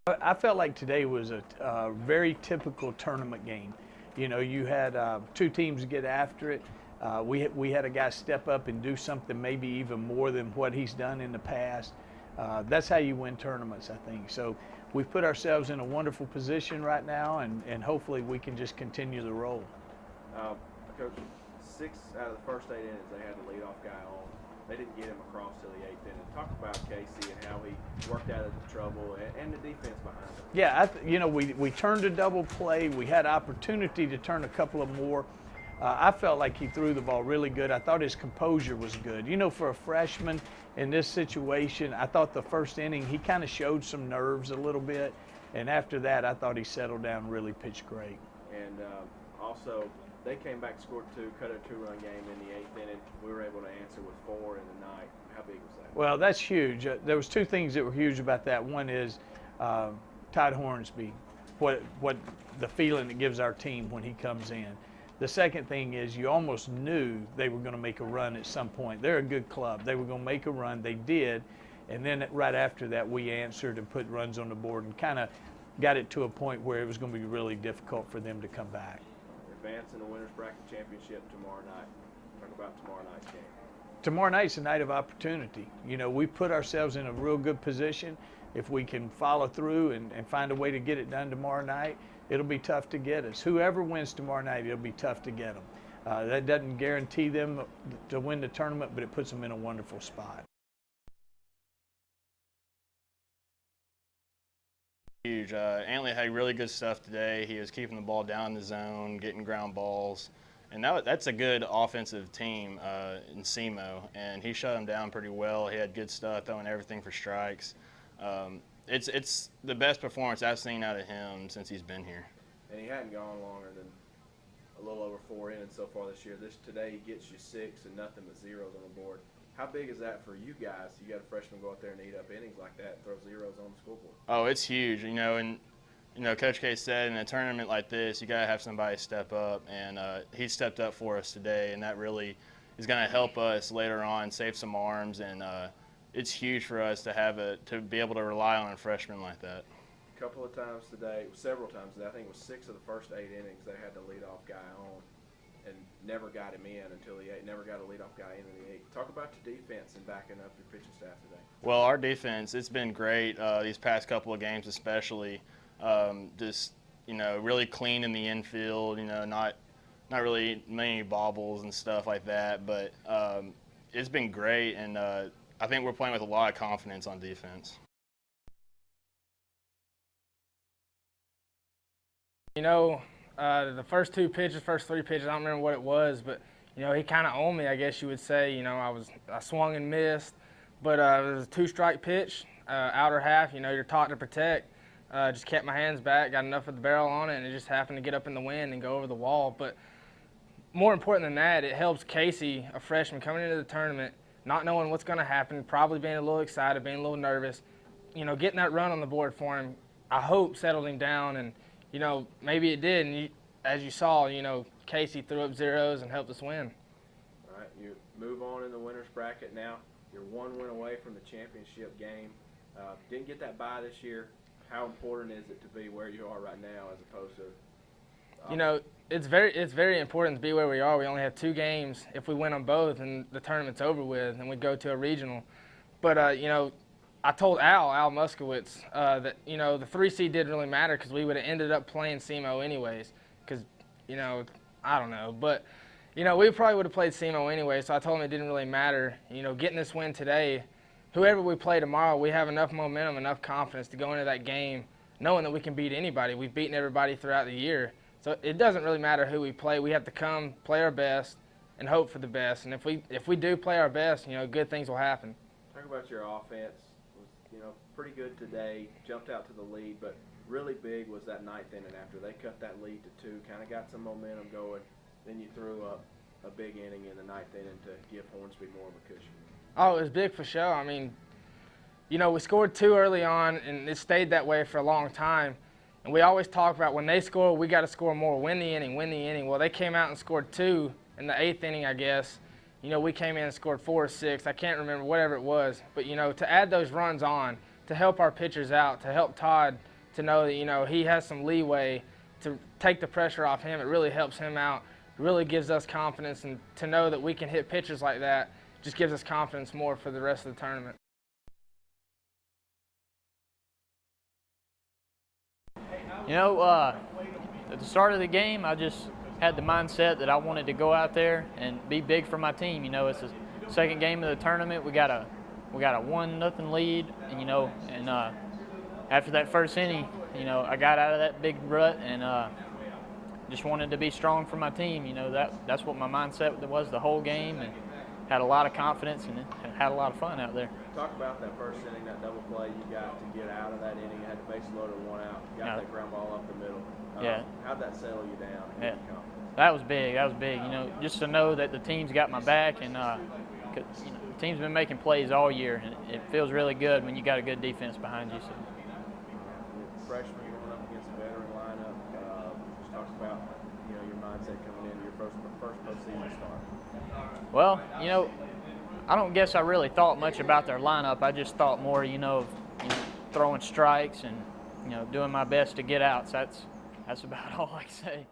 I felt like today was a very typical tournament game. You know, you had two teams get after it. We had a guy step up and do something maybe even more than what he's done in the past. That's how you win tournaments, I think. So we've put ourselves in a wonderful position right now, and hopefully we can just continue the roll. Coach, 6 out of the first 8 innings, they had the leadoff guy on. They didn't get him across till the 8th inning. Talk about Casey and how he worked out of the trouble and the defense behind him. Yeah, you know, we turned a double play. We had opportunity to turn a couple of more. I felt like he threw the ball really good. I thought his composure was good. You know, for a freshman in this situation, I thought the first inning he kind of showed some nerves a little bit. And after that, I thought he settled down and really pitched great. And also, they came back, scored 2, cut a 2-run game in the 8th inning. We were able to answer with 4 in the 9th. How big was that? Well, that's huge. There was 2 things that were huge about that. One is Todd Hornsby, what the feeling it gives our team when he comes in. The second thing is you almost knew they were going to make a run at some point. They're a good club. They were going to make a run. They did. And then right after that, we answered and put runs on the board and kind of got it to a point where it was going to be really difficult for them to come back. Advance in the Winners Bracket Championship tomorrow night. Talk about tomorrow night's game. Tomorrow night's a night of opportunity. You know, we put ourselves in a real good position. If we can follow through and find a way to get it done tomorrow night, it'll be tough to get us. Whoever wins tomorrow night, it'll be tough to get them. That doesn't guarantee them to win the tournament, but it puts them in a wonderful spot. Huge. Antley had really good stuff today. He was keeping the ball down in the zone, getting ground balls. And that's a good offensive team in SEMO, and he shut him down pretty well. He had good stuff, throwing everything for strikes. It's the best performance I've seen out of him since he's been here. And he hadn't gone longer than a little over 4 innings so far this year. Today he gets you 6 and nothing but zeros on the board. How big is that for you guys? You got a freshman go out there and eat up innings like that and throw zeros on the scoreboard. Oh, it's huge. You know, and Coach K said in a tournament like this, you got to have somebody step up, and he stepped up for us today, and that really is going to help us later on save some arms, and it's huge for us to be able to rely on a freshman like that. A couple of times today, several times today, I think it was 6 of the first 8 innings, they had the leadoff guy on and never got him in until the 8th, never got a leadoff guy in the 8th. Talk about your defense and backing up your pitching staff today. Well, our defense, it's been great these past couple of games especially. Just, really clean in the infield, not really many bobbles and stuff like that, but it's been great, and I think we're playing with a lot of confidence on defense. The first 2 pitches, first 3 pitches, I don't remember what it was, but, he kind of owned me, I guess you would say. I swung and missed, but it was a 2-strike pitch, outer half, you're taught to protect. Just kept my hands back, got enough of the barrel on it, and it just happened to get up in the wind and go over the wall. But more important than that, it helps Casey, a freshman, coming into the tournament, not knowing what's going to happen, probably being a little excited, being a little nervous. Getting that run on the board for him, I hope settled him down, and, maybe it did. And as you saw, Casey threw up zeros and helped us win. All right, you move on in the winner's bracket now. You're 1 win away from the championship game. Didn't get that bye this year. How important is it to be where you are right now as opposed to it's very important to be where we are. We only have 2 games. If we win them both, and the tournament's over with, and we go to a regional. But I told Al Muskowitz that the 3 seed didn't really matter because we would have ended up playing SEMO anyways. Because I don't know, but we probably would have played SEMO anyway. So I told him it didn't really matter. Getting this win today. Whoever we play tomorrow, we have enough momentum, enough confidence to go into that game knowing that we can beat anybody. We've beaten everybody throughout the year. So it doesn't really matter who we play. We have to come, play our best, and hope for the best. And if we do play our best, good things will happen. Talk about your offense. It was, pretty good today, jumped out to the lead, but really big was that 9th inning after. They cut that lead to 2, kind of got some momentum going. Then you threw up a big inning in the 9th inning to give Hornsby more of a cushion. Oh, it was big for sure. I mean, we scored 2 early on, and it stayed that way for a long time. And we always talk about when they score, we got to score more, win the inning, win the inning. Well, they came out and scored 2 in the 8th inning, I guess. We came in and scored 4 or 6. I can't remember, whatever it was. But, to add those runs on, to help our pitchers out, to help Todd to know that, you know, he has some leeway to take the pressure off him. It really helps him out. It really gives us confidence, and to know that we can hit pitches like that just gives us confidence more for the rest of the tournament. You know, at the start of the game, I just had the mindset that I wanted to go out there and be big for my team. You know, it's the second game of the tournament. We got a 1-0 lead, and you know, and after that first inning, you know, I got out of that big rut and just wanted to be strong for my team. You know, that's what my mindset was the whole game, and had a lot of confidence and had a lot of fun out there. Talk about that first inning, that double play you got to get out of that inning. You had the base loaded, 1 out. You got that ground ball up the middle. Yeah. How'd that settle you down? And Yeah. give you confidence? That was big. That was big. You know, just to know that the team's got my back, and 'cause, you know, the team's been making plays all year, and it feels really good when you got a good defense behind you. So. Freshman going up against a veteran lineup. Just talk about, you know, your mindset coming into your first postseason start. Well, you know, I don't guess I really thought much about their lineup. I just thought more, you know, of throwing strikes and, you know, doing my best to get outs. That's about all I can say.